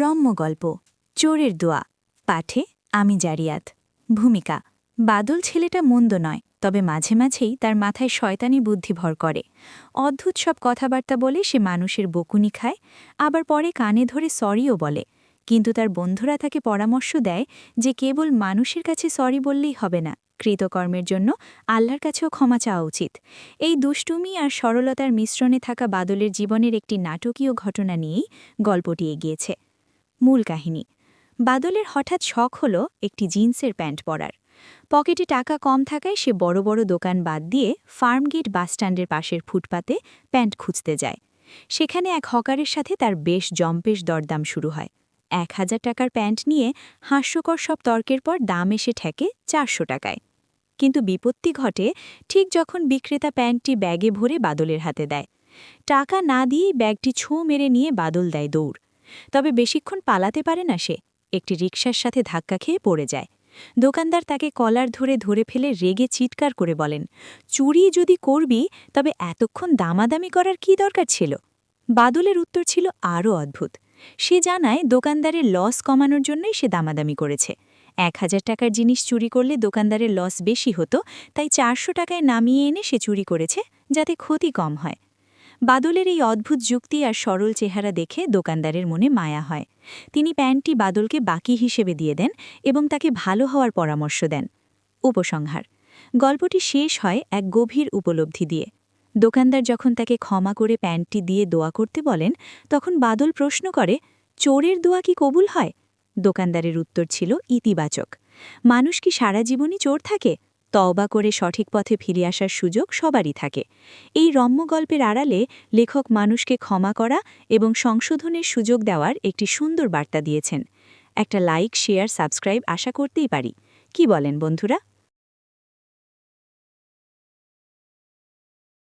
রম্য গল্প চোরের দোয়া পাঠে আমি জারিয়াত। ভূমিকা বাদল ছেলেটা মন্দ নয়, তবে মাঝে মাঝেই তার মাথায় শয়তানি বুদ্ধি ভর করে। অদ্ভুত সব কথাবার্তা বলে সে মানুষের বকুনি খায়, আবার পরে কানে ধরে সরিও বলে। কিন্তু তার বন্ধুরা তাকে পরামর্শ দেয় যে কেবল মানুষের কাছে সরি বললেই হবে না, কৃতকর্মের জন্য আল্লাহর কাছেও ক্ষমা চাওয়া উচিত। এই দুষ্টুমি আর সরলতার মিশ্রণে থাকা বাদলের জীবনের একটি নাটকীয় ঘটনা নিয়েই গল্পটি এগিয়েছে। মূল কাহিনী, বাদলের হঠাৎ শখ হলো একটি জিন্সের প্যান্ট পরার। পকেটে টাকা কম থাকায় সে বড় বড় দোকান বাদ দিয়ে ফার্মগেট বাসস্ট্যান্ডের পাশের ফুটপাতে প্যান্ট খুঁজতে যায়। সেখানে এক হকারের সাথে তার বেশ জম্পেশ দরদাম শুরু হয়। ১,০০০ টাকার প্যান্ট নিয়ে হাস্যকর সব তর্কের পর দাম এসে ঠেকে ৪০০ টাকায়। কিন্তু বিপত্তি ঘটে ঠিক যখন বিক্রেতা প্যান্টটি ব্যাগে ভরে বাদলের হাতে দেয়। টাকা না দিয়েই ব্যাগটি ছোঁ মেরে নিয়ে বাদল দেয় দৌড়। তবে বেশিক্ষণ পালাতে পারে না সে, একটি রিকশার সাথে ধাক্কা খেয়ে পড়ে যায়। দোকানদার তাকে কলার ধরে ধরে ফেলে রেগে চিৎকার করে বলেন, চুরি যদি করবি তবে এতক্ষণ দামাদামি করার কী দরকার ছিল? বাদলের উত্তর ছিল আরও অদ্ভুত। সে জানায় দোকানদারের লস কমানোর জন্যই সে দামাদামি করেছে। ১,০০০ টাকার জিনিস চুরি করলে দোকানদারের লস বেশি হতো, তাই ৪০০ টাকায় নামিয়ে এনে সে চুরি করেছে যাতে ক্ষতি কম হয়। বাদলের এই অদ্ভুত যুক্তি আর সরল চেহারা দেখে দোকানদারের মনে মায়া হয়। তিনি প্যান্টটি বাদলকে বাকি হিসেবে দিয়ে দেন এবং তাকে ভালো হওয়ার পরামর্শ দেন। উপসংহার, গল্পটি শেষ হয় এক গভীর উপলব্ধি দিয়ে। দোকানদার যখন তাকে ক্ষমা করে প্যান্টটি দিয়ে দোয়া করতে বলেন, তখন বাদল প্রশ্ন করে, চোরের দোয়া কি কবুল হয়? দোকানদারের উত্তর ছিল ইতিবাচক। মানুষ কি সারা জীবনই চোর থাকে? তওবা করে সঠিক পথে ফিরে আসার সুযোগ সবারই থাকে। এই রম্য গল্পের আড়ালে লেখক মানুষকে ক্ষমা করা এবং সংশোধনের সুযোগ দেওয়ার একটি সুন্দর বার্তা দিয়েছেন। একটা লাইক, শেয়ার, সাবস্ক্রাইব আশা করতেই পারি। কি বলেন বন্ধুরা?